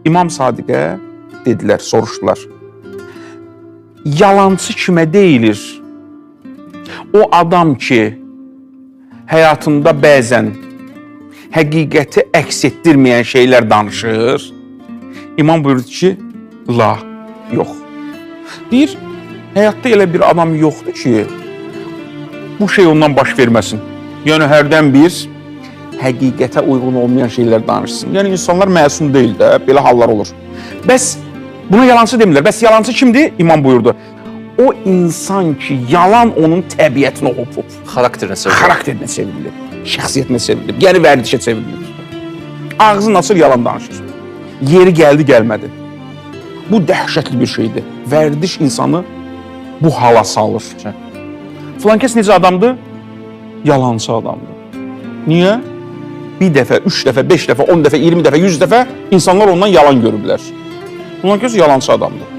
İmam Sadiqə dedilər, soruşdular. Yalancı kimə deyilir? O adam ki, həyatında bəzən həqiqəti əks etdirməyən şeylər danışır. İmam buyurdu ki, la, yox. Deyir, həyatda elə bir adam yoxdur ki, bu şey ondan baş verməsin. Yəni, hərdən bir həqiqətə uyğun olmayan şeylər danışsın. Yəni, insanlar məsum deyil də, belə hallar olur. Bəs buna yalancı demirlər. Bəs yalancı kimdir? İmam buyurdu. O insan ki, yalan onun təbiətinə hopub. Xarakterinə çevrilir. Şəxsiyyətinə çevrilir. Yəni, vərdişə çevrilir. Ağzını açır, yalan danışır. Yeri gəldi, gəlmədi. Bu dəhşətli bir şeydir. Vərdiş insanı bu hala salır. Filan kəs necə adamdır? Yalancı adamdır. Niyə? Bir dəfə, 3 dəfə, 5 dəfə, 10 dəfə, 20 dəfə, 100 dəfə insanlar ondan yalan görüblər. Filan kəs yalancı adamdır.